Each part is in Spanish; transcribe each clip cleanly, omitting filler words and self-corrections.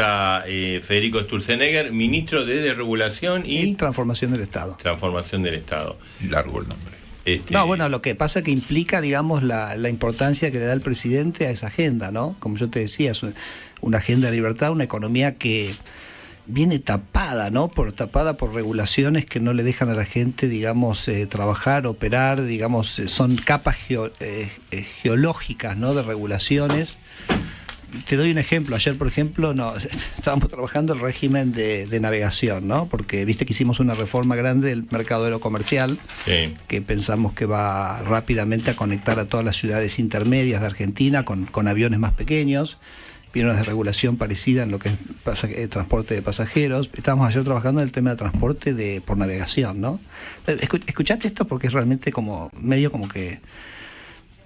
está Federico Sturzenegger, ministro de Desregulación y Transformación del Estado. Transformación del Estado. Largo el nombre. No, bueno, lo que pasa que implica, digamos, la importancia que le da el presidente a esa agenda, ¿no? Como yo te decía, es una agenda de libertad, una economía que viene tapada, ¿no? Tapada por regulaciones que no le dejan a la gente, digamos, trabajar, operar, digamos, son capas geológicas, ¿no? De regulaciones. Te doy un ejemplo. Ayer, por ejemplo, estábamos trabajando el régimen de navegación, ¿no? Porque viste que hicimos una reforma grande del mercado aerocomercial, sí, que pensamos que va rápidamente a conectar a todas las ciudades intermedias de Argentina con aviones más pequeños. Viene una desregulación parecida en lo que es transporte de pasajeros. Estábamos ayer trabajando en el tema del transporte por navegación, ¿no? Escuchate esto porque es realmente como medio como que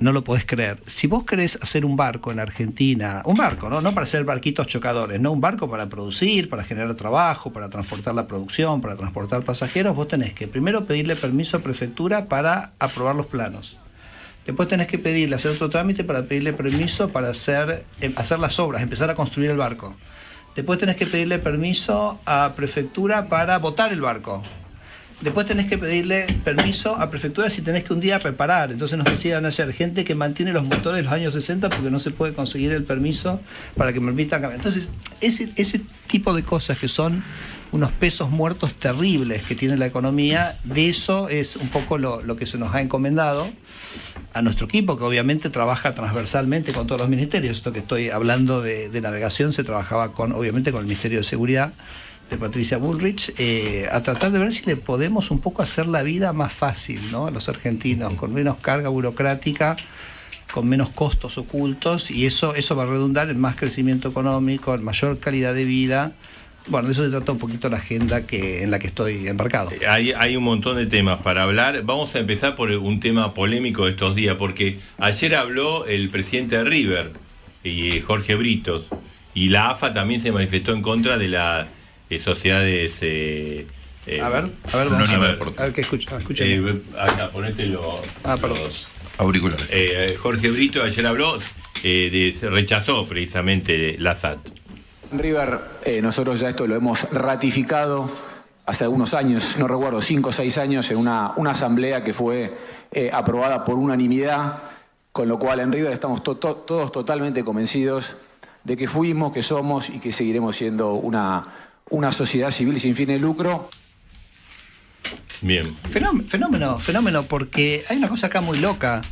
no lo podés creer. Si vos querés hacer un barco en Argentina, un barco, no para hacer barquitos chocadores, no, un barco para producir, para generar trabajo, para transportar la producción, para transportar pasajeros, vos tenés que primero pedirle permiso a prefectura para aprobar los planos. Después tenés que pedirle, hacer otro trámite para pedirle permiso para hacer las obras, empezar a construir el barco. Después tenés que pedirle permiso a prefectura para botar el barco. Después tenés que pedirle permiso a prefectura si tenés que un día reparar. Entonces nos decían ayer, gente que mantiene los motores de los años 60 porque no se puede conseguir el permiso para que permitan cambiar. Entonces, ese tipo de cosas que son unos pesos muertos terribles que tiene la economía, de eso es un poco lo que se nos ha encomendado a nuestro equipo, que obviamente trabaja transversalmente con todos los ministerios. Esto que estoy hablando de navegación se trabajaba obviamente con el Ministerio de Seguridad de Patricia Bullrich, a tratar de ver si le podemos un poco hacer la vida más fácil, ¿no? A los argentinos, con menos carga burocrática, con menos costos ocultos, y eso va a redundar en más crecimiento económico, en mayor calidad de vida. Bueno, de eso se trata un poquito la agenda en la que estoy embarcado. Hay un montón de temas para hablar. Vamos a empezar por un tema polémico de estos días, porque ayer habló el presidente de River, Jorge Britos, y la AFA también se manifestó en contra de las sociedades... a ver, ¿qué escucha? Acá, ponete los auriculares. Jorge Brito ayer habló, rechazó precisamente la SAT. En River, nosotros ya esto lo hemos ratificado hace algunos años, no recuerdo, 5 o 6 años, en una asamblea que fue aprobada por unanimidad, con lo cual en River estamos todos totalmente convencidos de que fuimos, que somos y que seguiremos siendo una sociedad civil sin fin de lucro. Bien. Fenómeno, porque hay una cosa acá muy loca,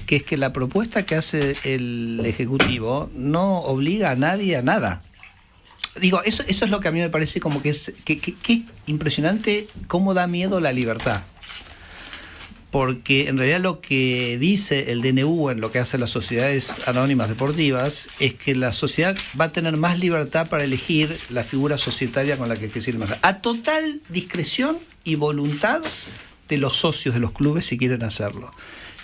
que es que la propuesta que hace el Ejecutivo no obliga a nadie a nada. Digo, eso es lo que a mí me parece como que es impresionante cómo da miedo la libertad. Porque en realidad lo que dice el DNU en lo que hace las sociedades anónimas deportivas es que la sociedad va a tener más libertad para elegir la figura societaria con la que quisiera manejar, a total discreción y voluntad de los socios de los clubes si quieren hacerlo.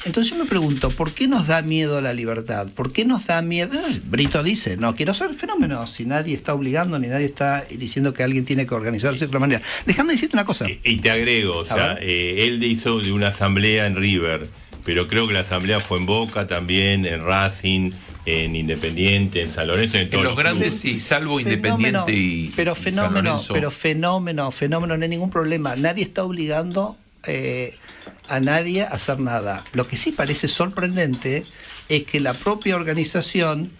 Entonces yo me pregunto, ¿por qué nos da miedo la libertad? ¿Por qué nos da miedo? Brito dice, no quiero ser fenómeno, si nadie está obligando ni nadie está diciendo que alguien tiene que organizarse de otra manera. Déjame decirte una cosa. Y te agrego, o sea, él hizo de una asamblea en River, pero creo que la asamblea fue en Boca también, en Racing, en Independiente, en San Lorenzo, en todos los grandes sí, salvo Independiente y San Lorenzo. Pero fenómeno, no hay ningún problema. Nadie está obligando a nadie a hacer nada. Lo que sí parece sorprendente es que la propia organización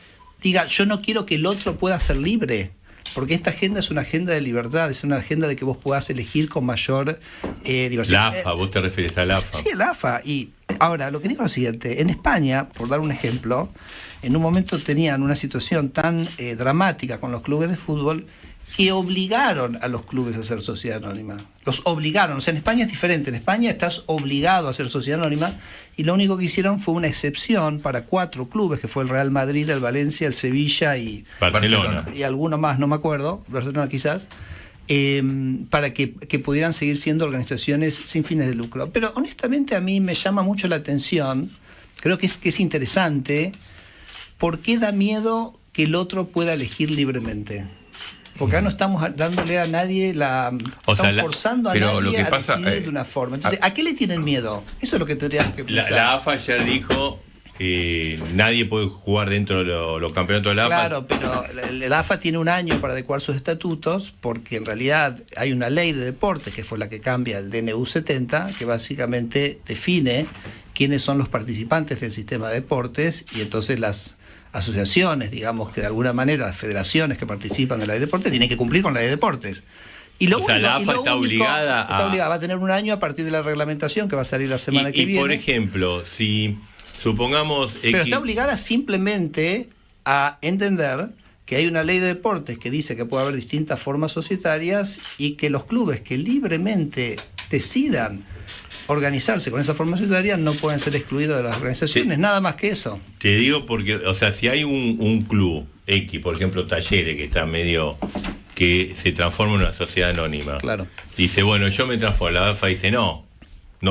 diga, yo no quiero que el otro pueda ser libre, porque esta agenda es una agenda de libertad, es una agenda de que vos puedas elegir con mayor diversidad. La AFA, vos te refieres a la AFA. Sí, la AFA. Y ahora, lo que digo es lo siguiente, en España, por dar un ejemplo, en un momento tenían una situación tan dramática con los clubes de fútbol que obligaron a los clubes a ser sociedad anónima. Los obligaron. O sea, en España es diferente. En España estás obligado a ser sociedad anónima y lo único que hicieron fue una excepción para 4 clubes, que fue el Real Madrid, el Valencia, el Sevilla y Barcelona. Y alguno más, no me acuerdo, Barcelona quizás, para que pudieran seguir siendo organizaciones sin fines de lucro. Pero honestamente a mí me llama mucho la atención, creo que es interesante, ¿por qué da miedo que el otro pueda elegir libremente? Porque acá no estamos dándole a nadie estamos forzando a nadie a decidir de una forma. Entonces, ¿a qué le tienen miedo? Eso es lo que tendríamos que pensar. La AFA ayer dijo nadie puede jugar dentro de los campeonatos de la AFA. Claro, pero la AFA tiene un año para adecuar sus estatutos, porque en realidad hay una ley de deportes, que fue la que cambia el DNU 70, que básicamente define quiénes son los participantes del sistema de deportes, y entonces las asociaciones, digamos que de alguna manera las federaciones que participan de la ley de deportes tienen que cumplir con la ley de deportes. Y o sea, la AFA está obligada va a tener un año a partir de la reglamentación que va a salir la semana que viene. Y por ejemplo, si supongamos... Pero está obligada simplemente a entender que hay una ley de deportes que dice que puede haber distintas formas societarias y que los clubes que libremente decidan organizarse con esa forma societaria no pueden ser excluidos de las organizaciones, nada más que eso. Te digo porque, o sea, si hay un club X, por ejemplo Talleres, que está medio... que se transforma en una sociedad anónima. Claro. Dice, bueno, yo me transformo. La AFA dice, no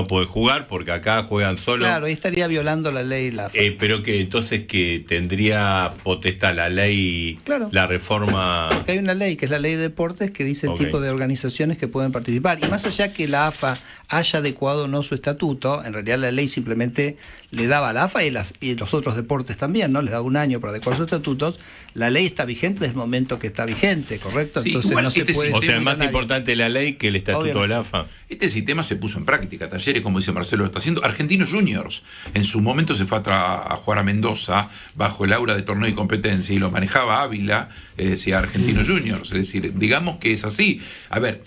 puede jugar porque acá juegan solo. Claro, ahí estaría violando la ley la AFA. Pero que entonces que tendría potestad la ley, claro, la reforma... Porque hay una ley, que es la ley de deportes, que dice el tipo de organizaciones que pueden participar. Y más allá que la AFA haya adecuado o no su estatuto, en realidad la ley simplemente le daba a la AFA y los otros deportes también, ¿no? Les daba un año para adecuar sus estatutos. La ley está vigente desde el momento que está vigente, ¿correcto? Sí, entonces no se puede... O sea, es más importante la ley que el estatuto de la AFA. Este sistema se puso en práctica. Talleres, como dice Marcelo, lo está haciendo. Argentinos Juniors, en su momento se fue a jugar a Mendoza bajo el aura de torneo y competencia y lo manejaba Ávila, decía Argentinos Juniors. Es decir, digamos que es así. A ver,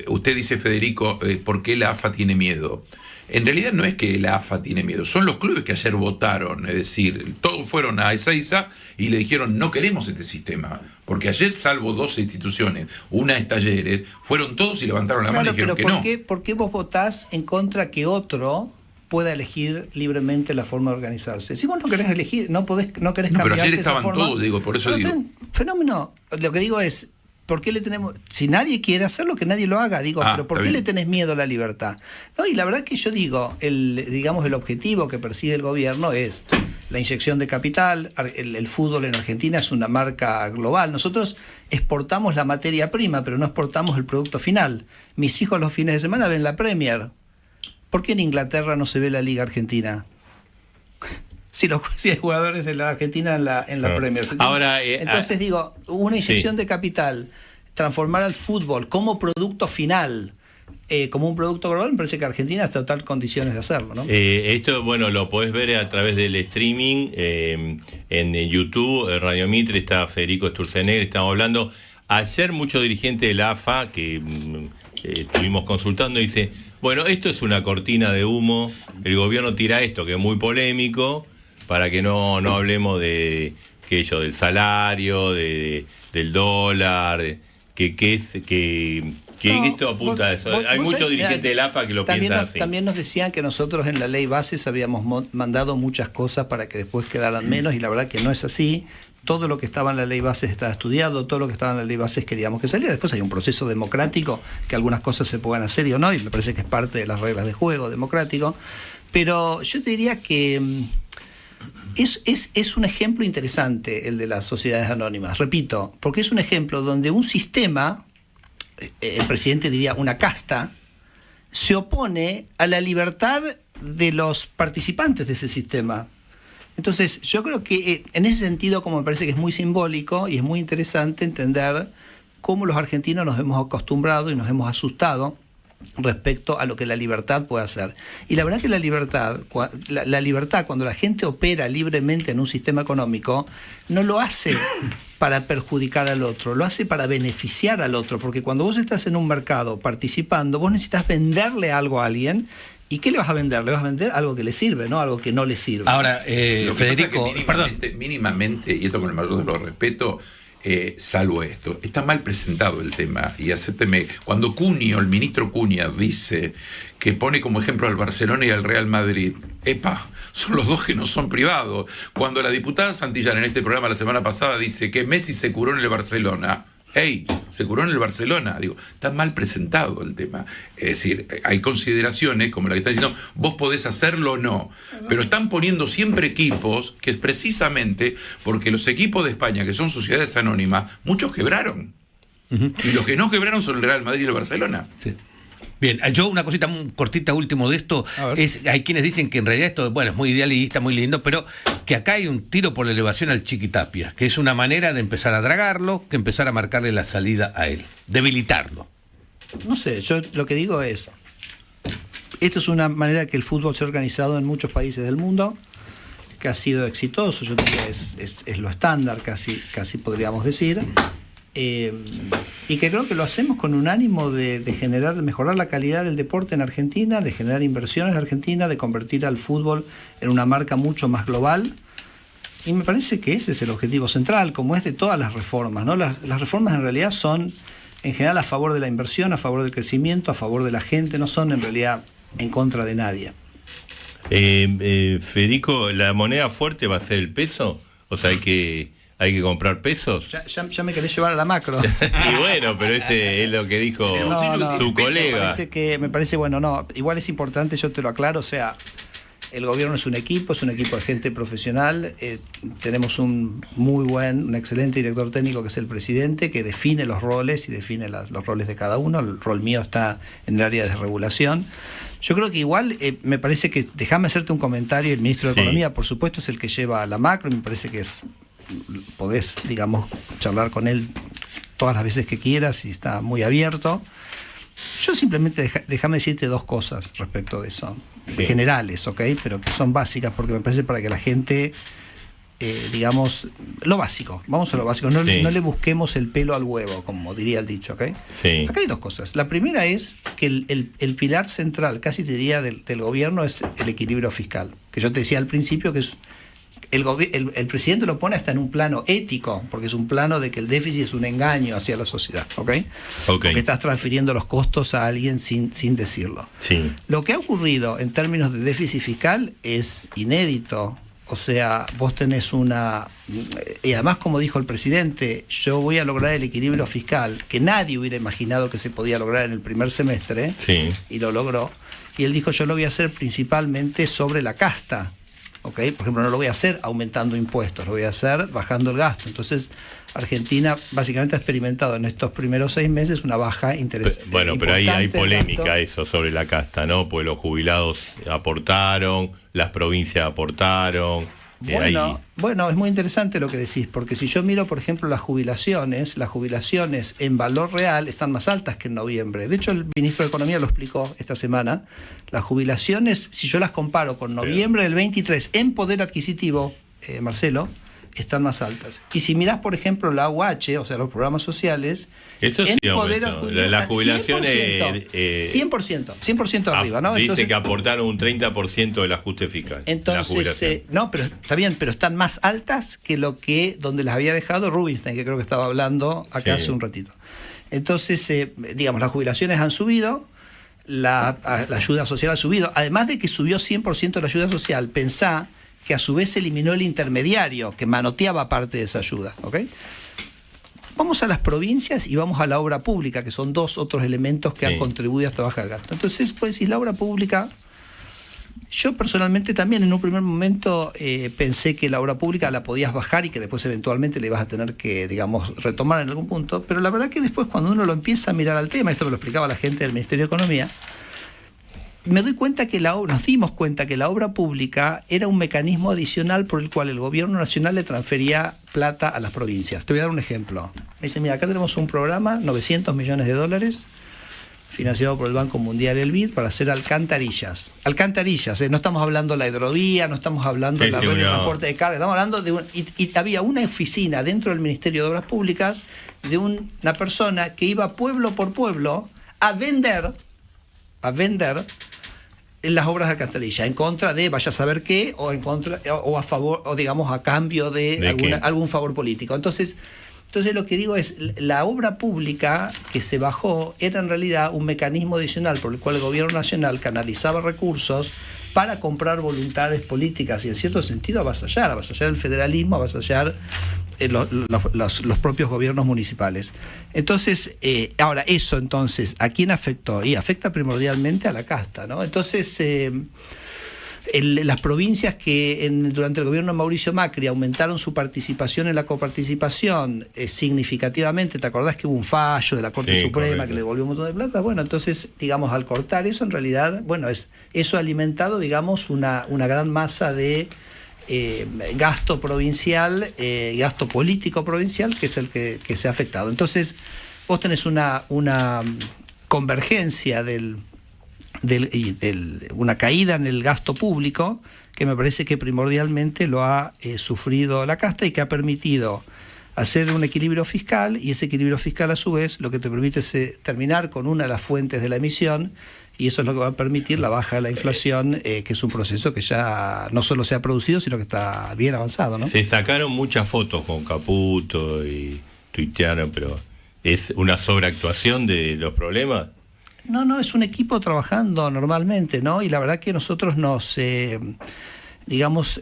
usted dice, Federico, ¿por qué la AFA tiene miedo? En realidad no es que la AFA tiene miedo, son los clubes que ayer votaron, es decir, todos fueron a Ezeiza y le dijeron no queremos este sistema, porque ayer, salvo 12 instituciones, una es Talleres, fueron todos y levantaron la mano y dijeron que no. ¿Por qué vos votás en contra que otro pueda elegir libremente la forma de organizarse? Si vos no querés elegir, no querés cambiar esa forma... Pero ayer estaban todos, digo, por eso digo... Fenómeno, lo que digo es... ¿Por qué le tenemos? Si nadie quiere hacerlo, que nadie lo haga. Digo, pero ¿por qué le tenés miedo a la libertad? No, y la verdad que yo digo, el objetivo que persigue el gobierno es la inyección de capital. El fútbol en Argentina es una marca global. Nosotros exportamos la materia prima, pero no exportamos el producto final. Mis hijos los fines de semana ven la Premier. ¿Por qué en Inglaterra no se ve la Liga Argentina? Si hay jugadores en la Argentina en la Premier. Ahora, entonces digo, una inyección de capital, transformar al fútbol como producto final, como un producto global, me parece que Argentina está en total condiciones de hacerlo, ¿no? Esto, bueno, lo podés ver a través del streaming en YouTube, Radio Mitre, está Federico Sturzenegger, estamos hablando. Ayer muchos dirigentes de la AFA que estuvimamos consultando dice, bueno, esto es una cortina de humo, el gobierno tira esto que es muy polémico, para que no hablemos de del salario, del dólar, que esto apunta a eso. Hay muchos dirigentes del AFA que lo piensan así. También nos decían que nosotros en la ley bases habíamos mandado muchas cosas para que después quedaran menos, y la verdad que no es así. Todo lo que estaba en la ley bases estaba estudiado, todo lo que estaba en la ley bases queríamos que saliera. Después hay un proceso democrático, que algunas cosas se puedan hacer y o no, y me parece que es parte de las reglas de juego democrático. Pero yo te diría que... Es un ejemplo interesante el de las sociedades anónimas, repito, porque es un ejemplo donde un sistema, el presidente diría una casta, se opone a la libertad de los participantes de ese sistema. Entonces, yo creo que en ese sentido, como me parece que es muy simbólico y es muy interesante entender cómo los argentinos nos hemos acostumbrado y nos hemos asustado respecto a lo que la libertad puede hacer. Y la verdad que la libertad, cuando la gente opera libremente en un sistema económico, no lo hace para perjudicar al otro, lo hace para beneficiar al otro, porque cuando vos estás en un mercado participando, vos necesitas venderle algo a alguien. ¿Y qué le vas a vender? Le vas a vender algo que le sirve, ¿no? Algo que no le sirve. Ahora, Federico, mínimamente, y esto con el mayor de los respetos, salvo esto, está mal presentado el tema, y acépteme, cuando el ministro Cunha dice que pone como ejemplo al Barcelona y al Real Madrid, son los dos que no son privados. Cuando la diputada Santillán en este programa la semana pasada dice que Messi se curó en el Barcelona, se curó en el Barcelona. Digo, está mal presentado el tema. Es decir, hay consideraciones como la que están diciendo, vos podés hacerlo o no, pero están poniendo siempre equipos que es precisamente porque los equipos de España, que son sociedades anónimas, muchos quebraron. Y los que no quebraron son el Real Madrid y el Barcelona. Sí. Bien, yo una cosita muy cortita último de esto, hay quienes dicen que en realidad esto, bueno, es muy idealista, muy lindo, pero que acá hay un tiro por la elevación al Chiquitapia, que es una manera de empezar a dragarlo, que empezar a marcarle la salida a él, debilitarlo. No sé, yo lo que digo es, esto es una manera que el fútbol se ha organizado en muchos países del mundo, que ha sido exitoso, yo diría es lo estándar, casi podríamos decir. Y que creo que lo hacemos con un ánimo de mejorar la calidad del deporte en Argentina, de generar inversiones en Argentina, de convertir al fútbol en una marca mucho más global. Y me parece que ese es el objetivo central, como es de todas las reformas, ¿no? Las reformas en realidad son, en general, a favor de la inversión, a favor del crecimiento, a favor de la gente, no son en realidad en contra de nadie. Federico, ¿la moneda fuerte va a ser el peso? O sea, hay que comprar pesos. Ya me querés llevar a la macro. Y bueno, pero ese es lo que dijo su colega. Me parece, bueno, no, igual es importante, yo te lo aclaro, o sea, el gobierno es un equipo de gente profesional, tenemos un excelente director técnico que es el presidente, que define los roles y define los roles de cada uno. El rol mío está en el área de regulación. Yo creo que igual, me parece que, déjame hacerte un comentario, el ministro de Economía, por supuesto, es el que lleva a la macro, y me parece que podés, digamos, charlar con él todas las veces que quieras y está muy abierto. Yo simplemente déjame decirte dos cosas respecto de eso, generales, ¿ok? Pero que son básicas, porque me parece para que la gente, digamos, lo básico, vamos a lo básico, no le busquemos el pelo al huevo, como diría el dicho, ¿ok? Sí. Acá hay dos cosas. La primera es que el pilar central, casi te diría, del gobierno es el equilibrio fiscal, que yo te decía al principio que es el presidente lo pone hasta en un plano ético, porque es un plano de que el déficit es un engaño hacia la sociedad, ¿ok? Porque estás transfiriendo los costos a alguien sin decirlo. Sí. Lo que ha ocurrido en términos de déficit fiscal es inédito. O sea, vos tenés y además, como dijo el presidente, yo voy a lograr el equilibrio fiscal, que nadie hubiera imaginado que se podía lograr en el primer semestre, y lo logró. Y él dijo, yo lo voy a hacer principalmente sobre la casta. ¿Okay? Por ejemplo, no lo voy a hacer aumentando impuestos, lo voy a hacer bajando el gasto. Entonces, Argentina básicamente ha experimentado en estos primeros 6 meses una baja interesante. Bueno, pero ahí hay polémica eso sobre la casta, ¿no? Pues los jubilados aportaron, las provincias aportaron. Bueno, es muy interesante lo que decís, porque si yo miro, por ejemplo, las jubilaciones en valor real están más altas que en noviembre. De hecho, el ministro de Economía lo explicó esta semana. Las jubilaciones, si yo las comparo con noviembre del 23 en poder adquisitivo, Marcelo, están más altas. Y si mirás, por ejemplo, la AUH, o sea, los programas sociales, eso sí, la jubilación 100% arriba, ¿no? Dice entonces, que aportaron un 30% del ajuste fiscal. Entonces, no, pero está bien, pero están más altas que donde las había dejado Rubinstein, que creo que estaba hablando acá hace un ratito. Entonces, digamos, las jubilaciones han subido, la ayuda social ha subido, además de que subió 100% la ayuda social, pensá que a su vez se eliminó el intermediario que manoteaba parte de esa ayuda, ¿ok? Vamos a las provincias y vamos a la obra pública, que son dos otros elementos que han contribuido a esta baja del gasto. Entonces, pues decir, la obra pública, yo personalmente también en un primer momento pensé que la obra pública la podías bajar y que después eventualmente le ibas a tener que, digamos, retomar en algún punto, pero la verdad que después cuando uno lo empieza a mirar al tema, esto me lo explicaba la gente del Ministerio de Economía, nos dimos cuenta que la obra pública era un mecanismo adicional por el cual el gobierno nacional le transfería plata a las provincias. Te voy a dar un ejemplo. Me dice, mira, acá tenemos un programa, $900 millones, financiado por el Banco Mundial y el BID, para hacer alcantarillas. Alcantarillas, no estamos hablando de la hidrovía, no estamos hablando de la red de transporte de carga, estamos hablando de y había una oficina dentro del Ministerio de Obras Públicas de una persona que iba pueblo por pueblo a vender las obras de alcantarilla, en contra de vaya a saber qué, o en contra, o a favor, o digamos a cambio de algún favor político. Entonces lo que digo es, la obra pública que se bajó era en realidad un mecanismo adicional por el cual el gobierno nacional canalizaba recursos para comprar voluntades políticas y en cierto sentido avasallar el federalismo, avasallar los propios gobiernos municipales. Entonces, ahora eso entonces, ¿a quién afectó? Y afecta primordialmente a la casta, ¿no? Entonces, las provincias que durante el gobierno de Mauricio Macri aumentaron su participación en la coparticipación significativamente, ¿te acordás que hubo un fallo de la Corte Suprema correcto, que le devolvió un montón de plata? Bueno, entonces, digamos, al cortar eso, en realidad, bueno, eso ha alimentado, digamos, una gran masa de gasto provincial, gasto político provincial, que es el que se ha afectado. Entonces, vos tenés una convergencia una caída en el gasto público que me parece que primordialmente lo ha sufrido la casta y que ha permitido hacer un equilibrio fiscal, y ese equilibrio fiscal a su vez lo que te permite es terminar con una de las fuentes de la emisión, y eso es lo que va a permitir la baja de la inflación, que es un proceso que ya no solo se ha producido, sino que está bien avanzado, ¿no? Se sacaron muchas fotos con Caputo y tuitearon, pero ¿es una sobreactuación de los problemas? No, es un equipo trabajando normalmente, ¿no? Y la verdad que nosotros digamos,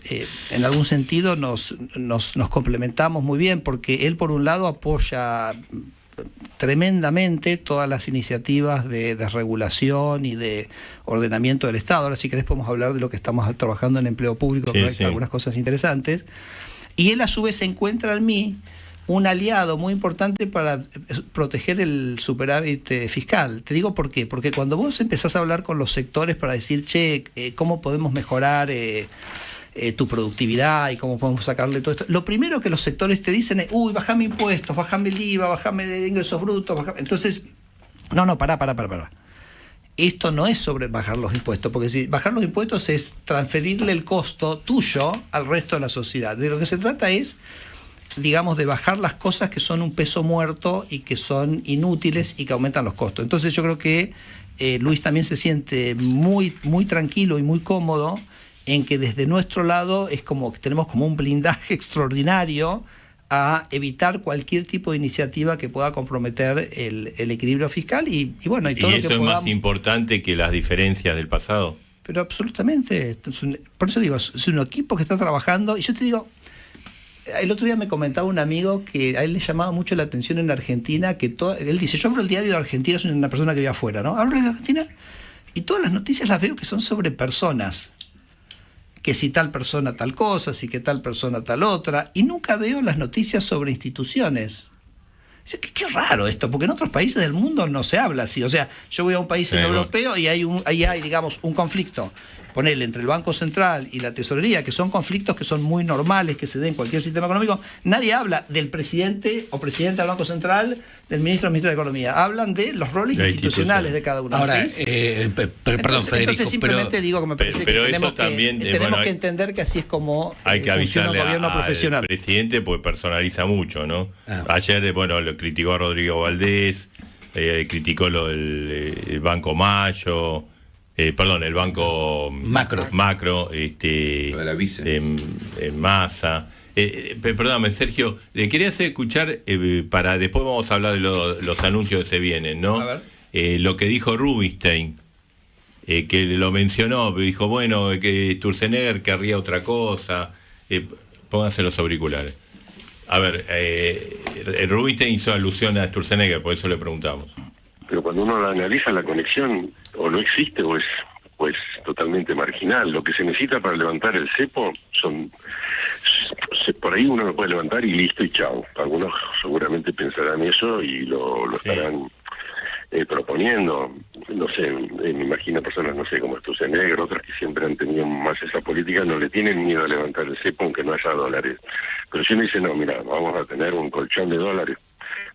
en algún sentido nos complementamos muy bien, porque él por un lado apoya tremendamente todas las iniciativas de regulación y de ordenamiento del Estado. Ahora si querés podemos hablar de lo que estamos trabajando en empleo público, que hay algunas cosas interesantes. Y él a su vez encuentra en mí un aliado muy importante para proteger el superávit fiscal. Te digo por qué. Porque cuando vos empezás a hablar con los sectores para decir, ¿cómo podemos mejorar tu productividad y cómo podemos sacarle todo esto? Lo primero que los sectores te dicen es, bajame impuestos, bajame el IVA, bajame ingresos brutos. Entonces, pará. Esto no es sobre bajar los impuestos, porque si bajar los impuestos es transferirle el costo tuyo al resto de la sociedad. De lo que se trata es, digamos, de bajar las cosas que son un peso muerto y que son inútiles y que aumentan los costos. Entonces yo creo que Luis también se siente muy, muy tranquilo y muy cómodo en que desde nuestro lado es como que tenemos como un blindaje extraordinario a evitar cualquier tipo de iniciativa que pueda comprometer el equilibrio fiscal y bueno, y todo lo que podamos. ¿Y eso es más importante que las diferencias del pasado? Pero absolutamente. Por eso digo, es un equipo que está trabajando, y yo te digo, el otro día me comentaba un amigo que a él le llamaba mucho la atención en Argentina, que él dice, yo abro el diario de Argentina, soy una persona que vive afuera, ¿no? Abro el de Argentina y todas las noticias las veo que son sobre personas. Que si tal persona tal cosa, si que tal persona tal otra, y nunca veo las noticias sobre instituciones. Qué raro esto, porque en otros países del mundo no se habla así. O sea, yo voy a un país europeo y ahí hay, digamos, un conflicto. Ponele entre el Banco Central y la Tesorería, que son conflictos que son muy normales, que se den en cualquier sistema económico. Nadie habla del presidente o presidenta del Banco Central, del ministro de Economía. Hablan de los roles institucionales de cada uno. Ahora, ¿sí? Perdón, Federico. Entonces simplemente digo que me parece que tenemos que entender que así es como hay que funciona un gobierno profesional. El presidente pues personaliza mucho, ¿no? Ayer, lo criticó a Rodrigo Valdés, criticó el Banco Mayo. El Banco Macro, lo de la vice. Massa. Perdóname, Sergio, quería escuchar, para después vamos a hablar de los anuncios que se vienen, ¿no? A ver. Lo que dijo Rubinstein, que lo mencionó, dijo, bueno, que Sturzenegger querría otra cosa. Pónganse los auriculares. A ver, Rubinstein hizo alusión a Sturzenegger, por eso le preguntamos. Pero cuando uno la analiza, la conexión o no existe o es totalmente marginal. Lo que se necesita para levantar el cepo por ahí uno lo puede levantar y listo y chao. Algunos seguramente pensarán eso y lo estarán proponiendo. No sé, me imagino personas, no sé, como Sturzenegger, otras que siempre han tenido más esa política, no le tienen miedo a levantar el cepo aunque no haya dólares. Pero si uno dice, no, mira, vamos a tener un colchón de dólares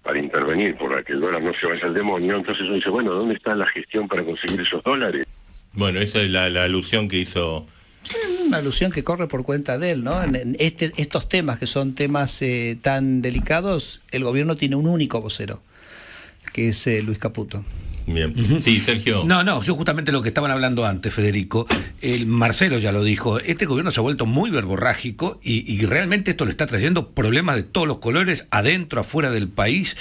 para intervenir, para que el dólar no se vaya al demonio, entonces uno dice, bueno, ¿dónde está la gestión para conseguir esos dólares? Bueno, esa es la alusión que hizo. Sí, una alusión que corre por cuenta de él, ¿no? En estos temas, que son temas tan delicados, el gobierno tiene un único vocero, que es Luis Caputo. Bien. Sí, Sergio. No, yo justamente lo que estaban hablando antes, Federico, Marcelo ya lo dijo, este gobierno se ha vuelto muy verborrágico y realmente esto le está trayendo problemas de todos los colores, adentro, afuera del país.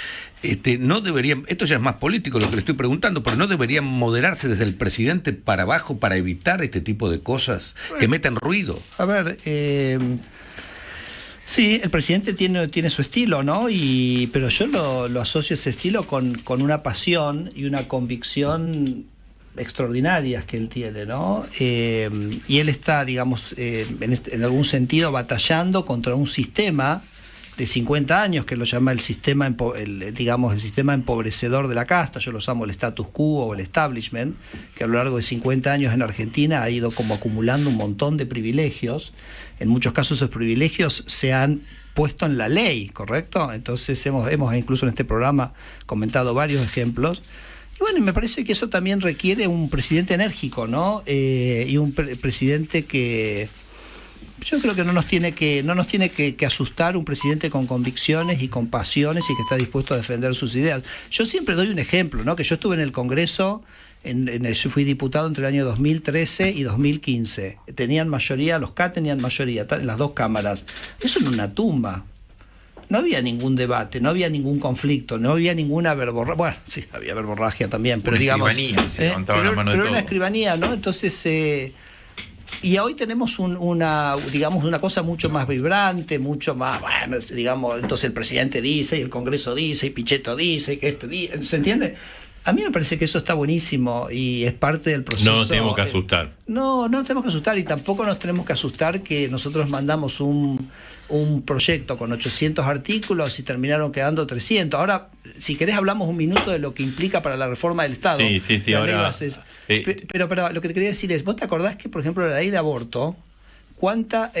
No deberían, esto ya es más político lo que le estoy preguntando, pero no deberían moderarse desde el presidente para abajo para evitar este tipo de cosas que meten ruido. A ver, sí, el presidente tiene su estilo, ¿no? Pero yo lo asocio ese estilo con una pasión y una convicción extraordinarias que él tiene, ¿no? Y él está, digamos, en algún sentido batallando contra un sistema de 50 años que lo llama el sistema empobrecedor de la casta. Yo lo llamo el status quo o el establishment, que a lo largo de 50 años en Argentina ha ido como acumulando un montón de privilegios. En muchos casos esos privilegios se han puesto en la ley, ¿correcto? Entonces hemos incluso en este programa comentado varios ejemplos. Y bueno, me parece que eso también requiere un presidente enérgico, ¿no? Y un presidente que yo creo que no nos tiene que asustar, un presidente con convicciones y con pasiones y que está dispuesto a defender sus ideas. Yo siempre doy un ejemplo, ¿no? Que yo estuve en el Congreso, yo fui diputado entre el año 2013 y 2015. Tenían mayoría, los K tenían mayoría, en las dos cámaras. Eso era una tumba. No había ningún debate, no había ningún conflicto, no había ninguna verborragia. Bueno, sí, había verborragia también, pero digamos... Pero era una escribanía, ¿no? Entonces... y hoy tenemos una cosa mucho más vibrante, mucho más, bueno, digamos, entonces el presidente dice, y el Congreso dice, y Pichetto dice, y que esto dice, ¿se entiende? A mí me parece que eso está buenísimo y es parte del proceso. No nos tenemos que asustar. No nos tenemos que asustar y tampoco nos tenemos que asustar que nosotros mandamos un proyecto con 800 artículos y terminaron quedando 300. Ahora, si querés, hablamos un minuto de lo que implica para la reforma del Estado. Sí, ahora... Pero lo que te quería decir es, ¿vos te acordás que, por ejemplo, la ley de aborto, ¿cuántas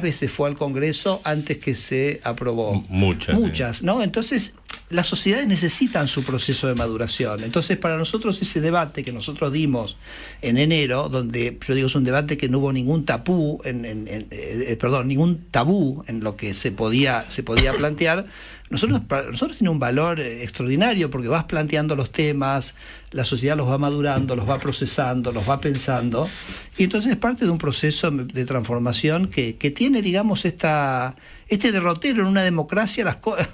veces fue al Congreso antes que se aprobó? Muchas, ¿no? Entonces, las sociedades necesitan su proceso de maduración. Entonces, para nosotros ese debate que nosotros dimos en enero, donde yo digo es un debate que no hubo ningún tabú, ningún tabú en lo que se podía plantear, para nosotros tiene un valor extraordinario porque vas planteando los temas, la sociedad los va madurando, los va procesando, los va pensando, y entonces es parte de un proceso de transformación que tiene, digamos, este derrotero. En una democracia las cosas...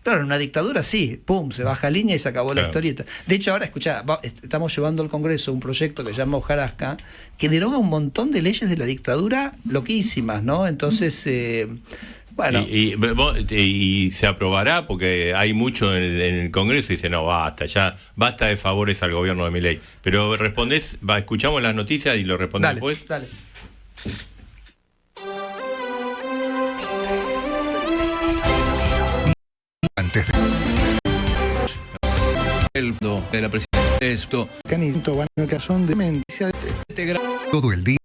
Claro, en una dictadura sí, pum, se baja línea y se acabó la historieta. De hecho, ahora, escuchá, estamos llevando al Congreso un proyecto que se llama Hojarasca, que deroga un montón de leyes de la dictadura loquísimas, ¿no? Entonces... bueno. Y se aprobará porque hay mucho en el Congreso y dice no, basta de favores al gobierno de Milei. Pero escuchamos las noticias y lo respondemos después. Dale. Antes de la presidencia esto todo el día.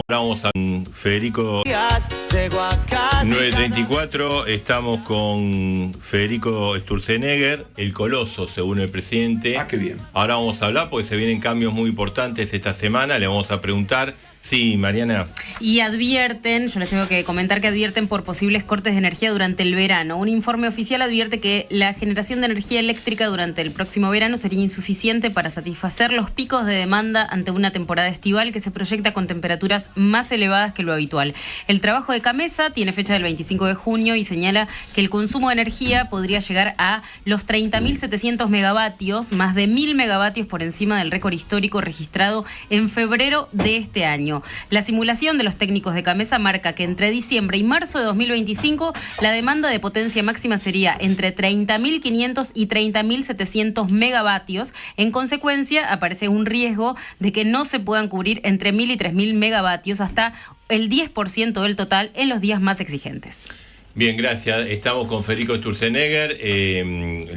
Vamos a Federico 934, estamos con Federico Sturzenegger, el coloso según el presidente. Qué bien. Ahora vamos a hablar porque se vienen cambios muy importantes esta semana, le vamos a preguntar. Sí, Mariana. Y advierten, yo les tengo que comentar que advierten por posibles cortes de energía durante el verano. Un informe oficial advierte que la generación de energía eléctrica durante el próximo verano sería insuficiente para satisfacer los picos de demanda ante una temporada estival que se proyecta con temperaturas más elevadas que lo habitual. El trabajo de Camesa tiene fecha del 25 de junio y señala que el consumo de energía podría llegar a los 30.700 megavatios, más de 1.000 megavatios por encima del récord histórico registrado en febrero de este año. La simulación de los técnicos de Camesa marca que entre diciembre y marzo de 2025 la demanda de potencia máxima sería entre 30.500 y 30.700 megavatios. En consecuencia, aparece un riesgo de que no se puedan cubrir entre 1.000 y 3.000 megavatios, hasta el 10% del total en los días más exigentes. Bien, gracias. Estamos con Federico Sturzenegger.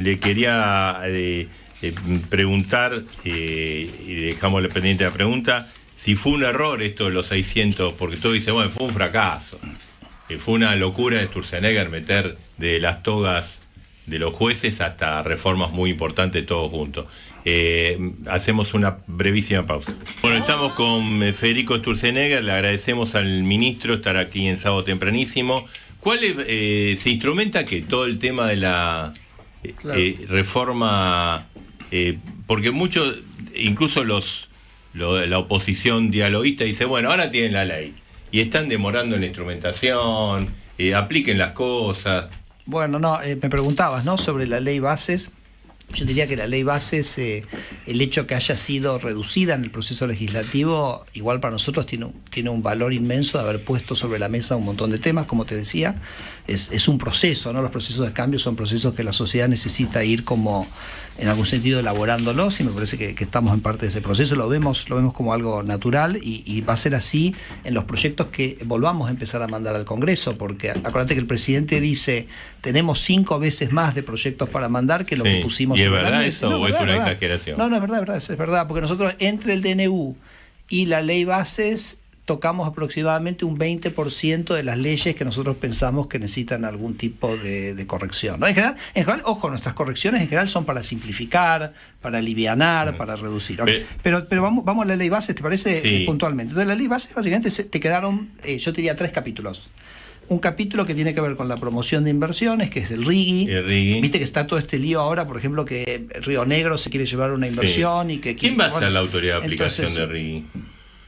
Le quería preguntar, y dejamos pendiente la pregunta, si fue un error esto de los 600, porque todo dice, bueno, fue un fracaso. Fue una locura de Sturzenegger meter de las togas de los jueces hasta reformas muy importantes todos juntos. Hacemos una brevísima pausa. Bueno, estamos con Federico Sturzenegger, le agradecemos al ministro estar aquí en Sábado Tempranísimo. ¿Cuál se instrumenta que todo el tema de la reforma, porque muchos, incluso la oposición dialoguista dice, bueno, ahora tienen la ley y están demorando en la instrumentación, apliquen las cosas. Bueno, me preguntabas, ¿no?, sobre la ley Bases. Yo diría que la ley bases, el hecho que haya sido reducida en el proceso legislativo, igual para nosotros tiene un valor inmenso de haber puesto sobre la mesa un montón de temas, como te decía. Es un proceso, ¿no? Los procesos de cambio son procesos que la sociedad necesita ir como, en algún sentido, elaborándolos, y me parece que estamos en parte de ese proceso. Lo vemos como algo natural, y va a ser así en los proyectos que volvamos a empezar a mandar al Congreso, porque acuérdate que el presidente dice, tenemos 5 veces más de proyectos para mandar que lo que pusimos. ¿Y es verdad eso o es una exageración? No, es verdad, porque nosotros entre el DNU y la ley bases tocamos aproximadamente un 20% de las leyes que nosotros pensamos que necesitan algún tipo de corrección, ¿no? En general, ojo, nuestras correcciones en general son para simplificar, para alivianar, para reducir. Okay. Pero vamos a la ley bases, ¿te parece? Sí. Puntualmente. Entonces, la ley bases básicamente te quedaron, yo te diría 3 capítulos. Un capítulo que tiene que ver con la promoción de inversiones, que es el RIGI. Viste que está todo este lío ahora, por ejemplo, que Río Negro se quiere llevar una inversión y que... ¿Quién va a ser la autoridad de aplicación de RIGI?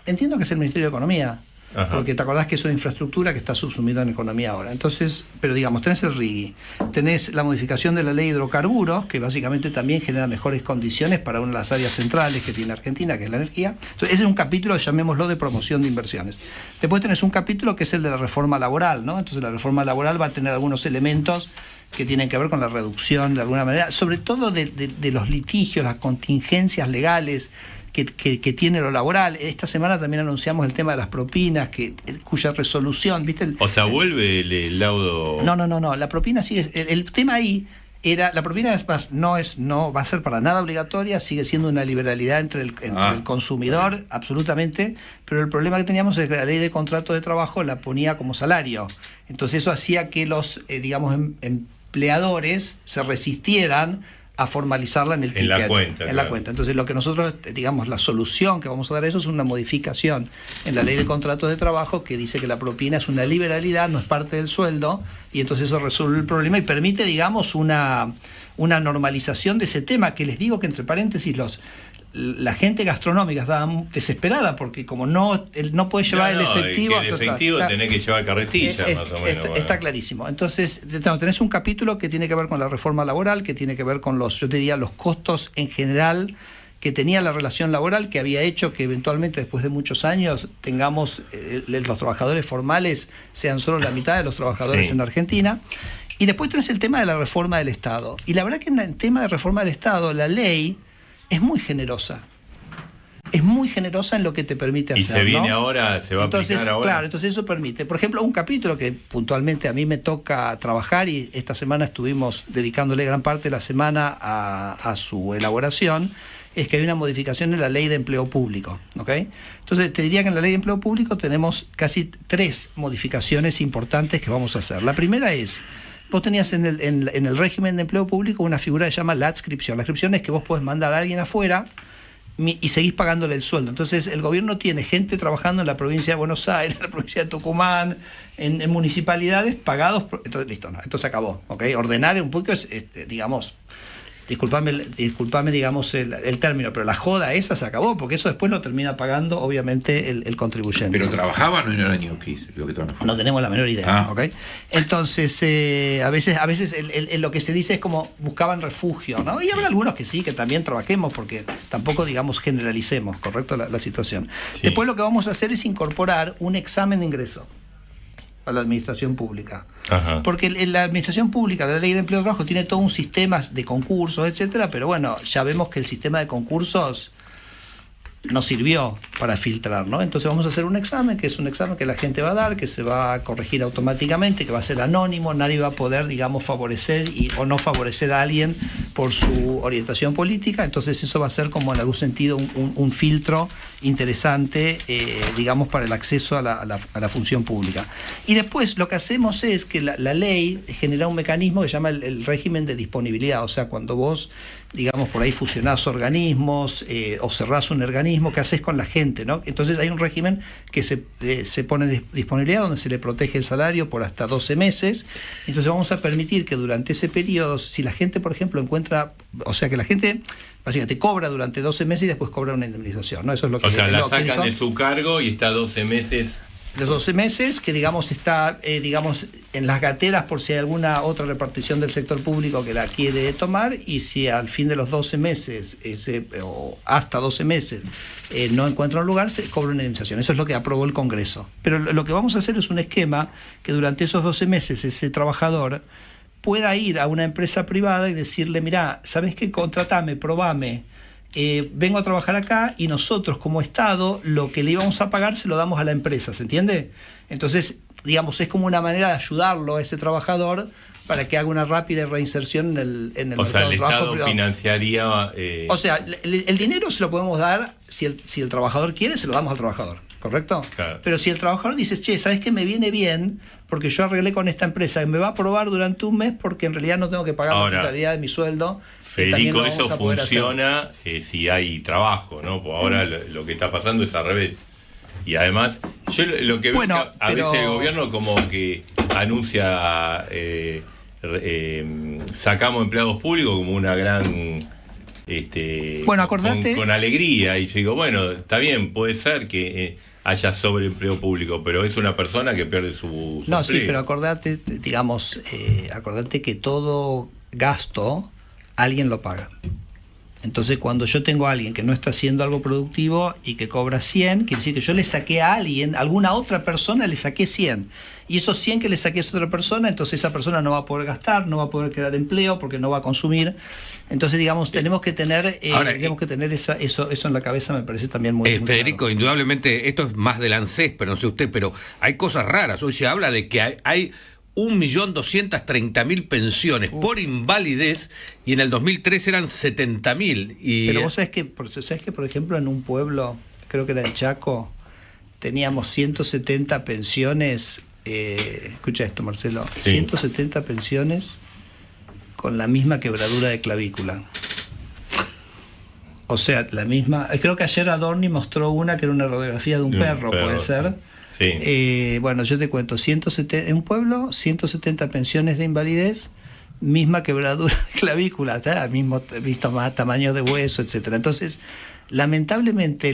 Entiendo que es el Ministerio de Economía. Ajá. Porque te acordás que es una infraestructura que está subsumida en economía ahora. Entonces, pero digamos, tenés el RIGI, tenés la modificación de la ley de hidrocarburos, que básicamente también genera mejores condiciones para una de las áreas centrales que tiene Argentina, que es la energía. Entonces, ese es un capítulo, llamémoslo, de promoción de inversiones. Después tenés un capítulo que es el de la reforma laboral, ¿no? Entonces, la reforma laboral va a tener algunos elementos que tienen que ver con la reducción, de alguna manera, sobre todo de los litigios, las contingencias legales que tiene lo laboral. Esta semana también anunciamos el tema de las propinas, cuya resolución, ¿viste? Vuelve el laudo... No, la propina sigue... El tema ahí era, la propina no va a ser para nada obligatoria, sigue siendo una liberalidad entre el consumidor, absolutamente, pero el problema que teníamos es que la ley de contrato de trabajo la ponía como salario. Entonces eso hacía que los, empleadores se resistieran a formalizarla en el ticket, en la cuenta. Entonces, lo que nosotros, la solución que vamos a dar a eso es una modificación en la ley de contratos de trabajo que dice que la propina es una liberalidad, no es parte del sueldo, y entonces eso resuelve el problema y permite, una normalización de ese tema, que les digo que, entre paréntesis, la gente gastronómica estaba desesperada porque como no puede llevar el efectivo... El efectivo tenés que llevar carretilla, más o menos. Está clarísimo. Entonces, tenés un capítulo que tiene que ver con la reforma laboral, que tiene que ver con los costos en general que tenía la relación laboral, que había hecho que eventualmente después de muchos años tengamos los trabajadores formales sean solo la mitad de los trabajadores en Argentina. Y después tenés el tema de la reforma del Estado. Y la verdad que en el tema de reforma del Estado, la ley es muy generosa. Es muy generosa en lo que te permite hacer. Y se viene ahora, se va a aplicar ahora. Claro, entonces eso permite. Por ejemplo, un capítulo que puntualmente a mí me toca trabajar, y esta semana estuvimos dedicándole gran parte de la semana a su elaboración, es que hay una modificación en la ley de empleo público. ¿Okay? Entonces te diría que en la ley de empleo público tenemos casi 3 modificaciones importantes que vamos a hacer. La primera es... Vos tenías en el régimen de empleo público una figura que se llama la adscripción. La adscripción es que vos podés mandar a alguien afuera y seguís pagándole el sueldo. Entonces el gobierno tiene gente trabajando en la provincia de Buenos Aires, en la provincia de Tucumán, en municipalidades pagados. Entonces, listo, no, esto se acabó. ¿Okay? Ordenar un poco es, disculpame, el término, pero la joda esa se acabó, porque eso después lo termina pagando, obviamente, el contribuyente. ¿Pero trabajaban o no eran ñoquis lo que trabajaban? No tenemos la menor idea. ¿Okay? Entonces, a veces lo que se dice es como buscaban refugio, ¿no? Y habrá algunos que sí, que también trabajemos, porque tampoco, generalicemos, ¿correcto? La situación. Sí. Después lo que vamos a hacer es incorporar un examen de ingreso a la administración pública. Ajá. Porque la administración pública, la ley de empleo de trabajo, tiene todo un sistema de concursos, etcétera, pero bueno, ya vemos que el sistema de concursos no sirvió para filtrar, ¿no? Entonces vamos a hacer un examen, que es un examen que la gente va a dar, que se va a corregir automáticamente, que va a ser anónimo, nadie va a poder, favorecer o no favorecer a alguien por su orientación política. Entonces eso va a ser como en algún sentido un filtro interesante, para el acceso a la función pública. Y después lo que hacemos es que la ley genera un mecanismo que se llama el régimen de disponibilidad. O sea, cuando vos, por ahí fusionás organismos o cerrás un organismo, ¿qué haces con la gente, ¿no? Entonces hay un régimen que se pone de disponibilidad, donde se le protege el salario por hasta 12 meses. Entonces vamos a permitir que durante ese periodo, si la gente, por ejemplo, que la gente básicamente cobra durante 12 meses y después cobra una indemnización, ¿no? Eso es lo que... O sea, la sacan de su cargo y está 12 meses... Los 12 meses, que digamos está en las gateras por si hay alguna otra repartición del sector público que la quiere tomar, y si al fin de los 12 meses, o hasta 12 meses, no encuentra un lugar, se cobra una indemnización. Eso es lo que aprobó el Congreso. Pero lo que vamos a hacer es un esquema que durante esos 12 meses ese trabajador pueda ir a una empresa privada y decirle, mirá, ¿sabes qué? Contratame, probame. Vengo a trabajar acá y nosotros como Estado lo que le íbamos a pagar se lo damos a la empresa, ¿se entiende? Entonces, digamos, es como una manera de ayudarlo a ese trabajador para que haga una rápida reinserción en el mercado de trabajo. O sea, el Estado privado financiaría... O sea, el dinero se lo podemos dar, si el trabajador quiere, se lo damos al trabajador, ¿correcto? Claro. Pero si el trabajador dice, che, ¿sabes qué? Me viene bien porque yo arreglé con esta empresa, me va a probar durante un mes porque en realidad no tengo que pagar la totalidad de mi sueldo. Federico, eso funciona si hay trabajo, ¿no? Pues ahora lo que está pasando es al revés. Y además, yo lo que veo es que a veces el gobierno como que anuncia sacamos empleados públicos como una gran... acordate, con alegría, y yo digo, bueno, está bien, puede ser que haya sobreempleo público, pero es una persona que pierde su No, empleo. sí, pero acordate que todo gasto alguien lo paga. Entonces, cuando yo tengo a alguien que no está haciendo algo productivo y que cobra 100, quiere decir que yo le saqué a alguien, a alguna otra persona le saqué 100. Y esos 100 que le saqué a esa otra persona, entonces esa persona no va a poder gastar, no va a poder crear empleo porque no va a consumir. Entonces, digamos, tenemos que tener eso en la cabeza, me parece también muy Federico, claro. Indudablemente, esto es más del ANSES, pero no sé usted, pero hay cosas raras. Hoy se habla de que hay 1.230.000 pensiones por invalidez y en el 2003 eran 70.000. Pero vos sabés que, por ejemplo, en un pueblo, creo que era el Chaco, teníamos 170 pensiones, escucha esto, Marcelo, sí. 170 pensiones con la misma quebradura de clavícula. O sea, la misma... Creo que ayer Adorni mostró una que era una radiografía de un perro, puede ser. Sí. Bueno, yo te cuento, en un pueblo, 170 pensiones de invalidez, misma quebradura de clavícula, mismo tamaño de hueso, etcétera. Entonces, lamentablemente,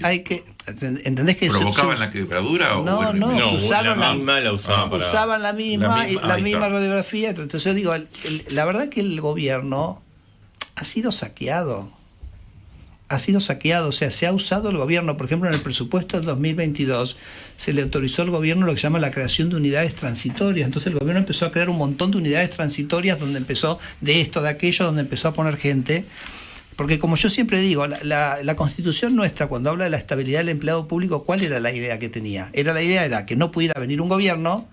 hay que ¿entendés que provocaban la quebradura o no, usaban la misma radiografía? Entonces yo digo, la verdad que el gobierno ha sido saqueado. O sea, se ha usado el gobierno, por ejemplo, en el presupuesto del 2022 se le autorizó al gobierno lo que se llama la creación de unidades transitorias. Entonces el gobierno empezó a crear un montón de unidades transitorias donde empezó de esto, de aquello, donde empezó a poner gente. Porque como yo siempre digo, la Constitución nuestra, cuando habla de la estabilidad del empleado público, ¿cuál era la idea que tenía? La idea era que no pudiera venir un gobierno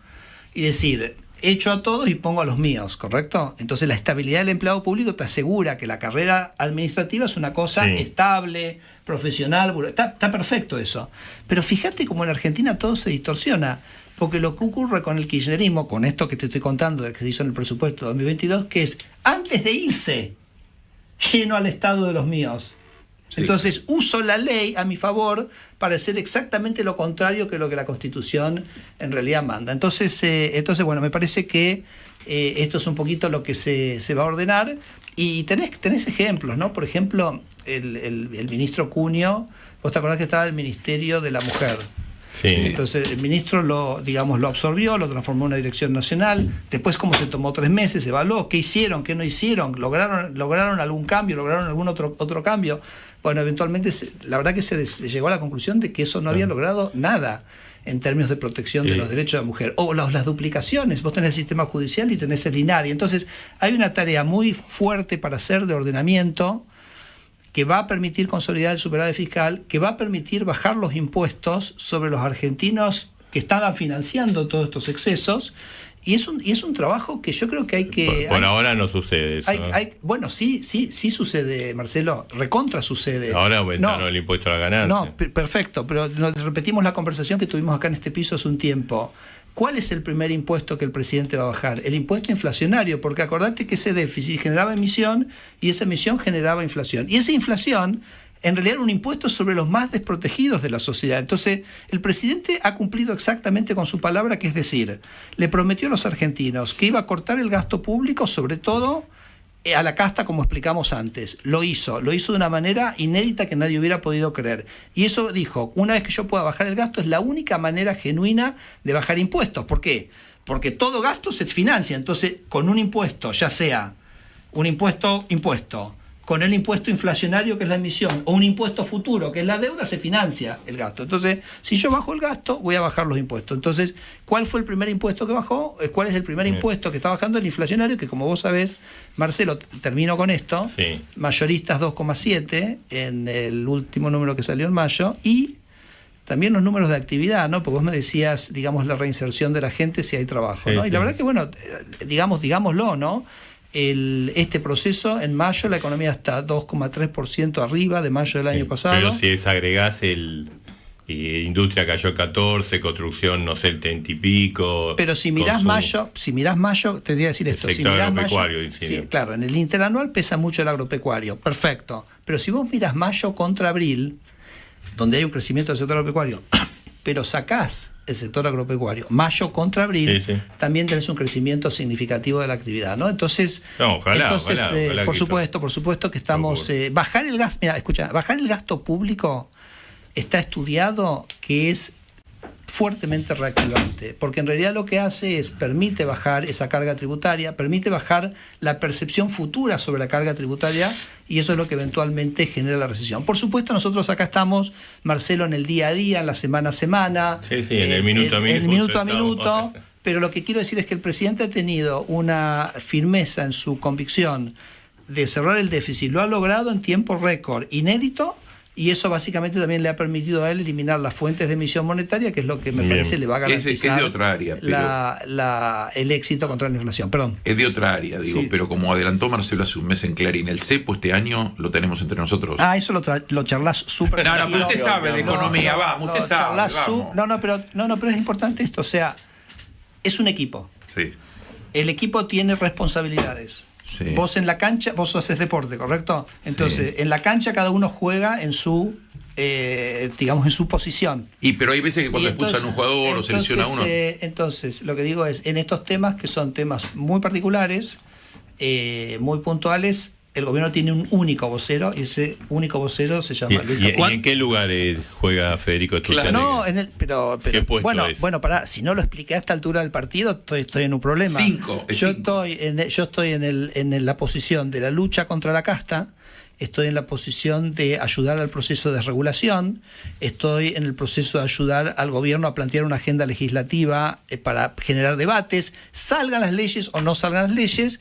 y decir... echo a todos y pongo a los míos, ¿correcto? Entonces la estabilidad del empleado público te asegura que la carrera administrativa es una cosa estable, profesional, está perfecto eso. Pero fíjate cómo en Argentina todo se distorsiona, porque lo que ocurre con el kirchnerismo, con esto que te estoy contando de que se hizo en el presupuesto 2022, que es antes de irse, lleno al Estado de los míos. Sí. Entonces uso la ley a mi favor para hacer exactamente lo contrario que lo que la Constitución en realidad manda. Entonces bueno, me parece que esto es un poquito lo que se va a ordenar. Y tenés ejemplos, ¿no? Por ejemplo, el ministro Cunio, vos te acordás que estaba el Ministerio de la Mujer. Sí. Entonces el ministro lo absorbió, lo transformó en una dirección nacional. Después, como se tomó 3 meses, se evaluó qué hicieron, qué no hicieron, lograron algún cambio, lograron algún otro cambio. Bueno, eventualmente la verdad que se llegó a la conclusión de que eso no había logrado nada en términos de protección de los derechos de la mujer. O las duplicaciones, vos tenés el sistema judicial y tenés el INADI. Entonces hay una tarea muy fuerte para hacer de ordenamiento que va a permitir consolidar el superávit fiscal, que va a permitir bajar los impuestos sobre los argentinos que estaban financiando todos estos excesos. Y es un trabajo que yo creo que hay que... Por ahora no sucede eso. Bueno, sí sucede, Marcelo, recontra sucede. Ahora aumentaron el impuesto a la ganancia. No, perfecto, pero repetimos la conversación que tuvimos acá en este piso hace un tiempo. ¿Cuál es el primer impuesto que el presidente va a bajar? El impuesto inflacionario, porque acordate que ese déficit generaba emisión y esa emisión generaba inflación. Y esa inflación... en realidad era un impuesto sobre los más desprotegidos de la sociedad. Entonces, el presidente ha cumplido exactamente con su palabra, que es decir, le prometió a los argentinos que iba a cortar el gasto público, sobre todo a la casta, como explicamos antes. Lo hizo de una manera inédita que nadie hubiera podido creer. Y eso dijo, una vez que yo pueda bajar el gasto, es la única manera genuina de bajar impuestos. ¿Por qué? Porque todo gasto se financia. Entonces, con un impuesto, ya sea un impuesto, con el impuesto inflacionario, que es la emisión, o un impuesto futuro, que es la deuda, se financia el gasto. Entonces, si yo bajo el gasto, voy a bajar los impuestos. Entonces, ¿cuál fue el primer impuesto que bajó? ¿Cuál es el primer impuesto que está bajando? El inflacionario, que como vos sabés, Marcelo, termino con esto, sí. Mayoristas 2,7 en el último número que salió en mayo, y también los números de actividad, ¿no? Porque vos me decías, digamos, la reinserción de la gente si hay trabajo, ¿no? Sí, y la verdad que, bueno, digámoslo, ¿no? Este proceso, en mayo la economía está 2,3% arriba de mayo del año pasado. Pero si desagregás industria cayó 14, construcción, no sé, el 30 y pico. Pero si mirás mayo, te voy a decir esto. El sector agropecuario, sí, claro, en el interanual pesa mucho el agropecuario, perfecto. Pero si vos mirás mayo contra abril, donde hay un crecimiento del sector agropecuario, pero sacás el sector agropecuario, mayo contra abril, sí. También tenés un crecimiento significativo de la actividad, ¿no? Entonces, ojalá por supuesto que estamos... bajar el gasto público está estudiado que es fuertemente reactivante, porque en realidad lo que hace es permite bajar esa carga tributaria, permite bajar la percepción futura sobre la carga tributaria, y eso es lo que eventualmente genera la recesión. Por supuesto, nosotros acá estamos, Marcelo, en el día a día, en la semana a semana, en el minuto a minuto, pero lo que quiero decir es que el presidente ha tenido una firmeza en su convicción de cerrar el déficit, lo ha logrado en tiempo récord, inédito. Y eso básicamente también le ha permitido a él eliminar las fuentes de emisión monetaria, que es lo que me parece le va a garantizar es de otra área, pero el éxito contra la inflación. Perdón. Es de otra área, digo, sí. Pero como adelantó Marcelo hace un mes en Clarín, el cepo este año lo tenemos entre nosotros. Eso lo charlas súper. No, pero usted sabe de economía, vamos, usted sabe. Pero es importante esto, o sea, es un equipo. Sí. El equipo tiene responsabilidades. Sí. Vos en la cancha, vos haces deporte, ¿correcto? Entonces, en la cancha cada uno juega en su, digamos, en su posición. Pero hay veces que cuando expulsan a un jugador o selecciona a uno. Entonces, lo que digo es, en estos temas que son temas muy particulares, muy puntuales, el gobierno tiene un único vocero, y ese único vocero se llama Luis Capuano. ¿Y en qué lugar juega Federico Estuzani? No, pero bueno, pará, si no lo expliqué a esta altura del partido, estoy en un problema. Yo estoy en la posición de la lucha contra la casta, estoy en la posición de ayudar al proceso de desregulación, estoy en el proceso de ayudar al gobierno a plantear una agenda legislativa para generar debates, salgan las leyes o no salgan las leyes,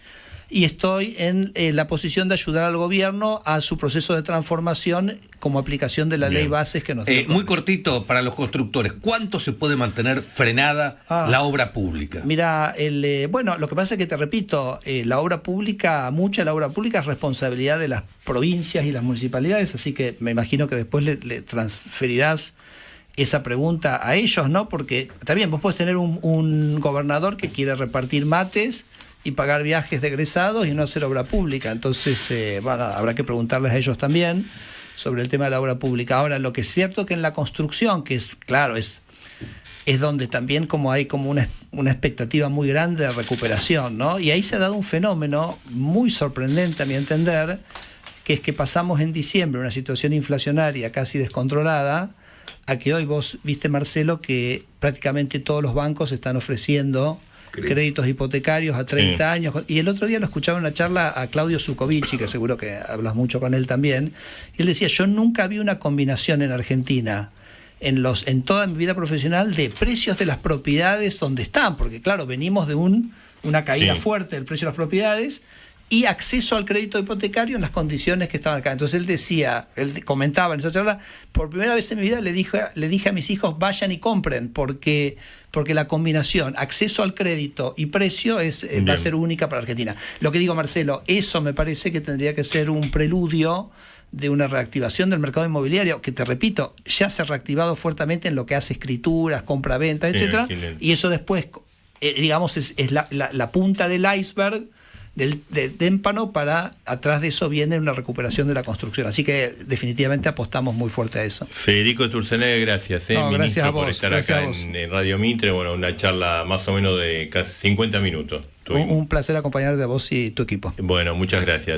y estoy en la posición de ayudar al gobierno a su proceso de transformación como aplicación de la ley bases que nos da. Muy cortito para los constructores, ¿cuánto se puede mantener frenada la obra pública? Mira, lo que pasa es que te repito, la obra pública es responsabilidad de las provincias y las municipalidades, así que me imagino que después le transferirás esa pregunta a ellos, ¿no? Porque está bien, vos podés tener un gobernador que quiere repartir mates y pagar viajes de egresados y no hacer obra pública. Entonces, habrá que preguntarles a ellos también sobre el tema de la obra pública. Ahora, lo que es cierto que en la construcción, que es, claro, es donde también como hay como una expectativa muy grande de recuperación, ¿no? Y ahí se ha dado un fenómeno muy sorprendente, a mi entender, que es que pasamos en diciembre una situación inflacionaria casi descontrolada, a que hoy vos viste, Marcelo, que prácticamente todos los bancos están ofreciendo créditos hipotecarios a 30 años. Y el otro día lo escuchaba en una charla a Claudio Zuccovici, que seguro que hablas mucho con él también, y él decía, yo nunca vi una combinación en Argentina, en toda mi vida profesional, de precios de las propiedades donde están, porque claro, venimos de una caída fuerte del precio de las propiedades, y acceso al crédito hipotecario en las condiciones que estaban acá. Entonces él comentaba en esa charla, por primera vez en mi vida le dije a mis hijos, vayan y compren, porque la combinación acceso al crédito y precio va a ser única para Argentina. Lo que digo, Marcelo, eso me parece que tendría que ser un preludio de una reactivación del mercado inmobiliario, que te repito, ya se ha reactivado fuertemente en lo que hace escrituras, compra-venta, etcétera, y eso después, digamos, es la punta del iceberg del témpano, para atrás de eso viene una recuperación de la construcción. Así que definitivamente apostamos muy fuerte a eso. Federico Sturzenegger, gracias, No, ministro, gracias a vos, por estar gracias acá a vos. en Radio Mitre. Bueno, una charla más o menos de casi 50 minutos. Un placer acompañarte a vos y tu equipo. Bueno, muchas gracias.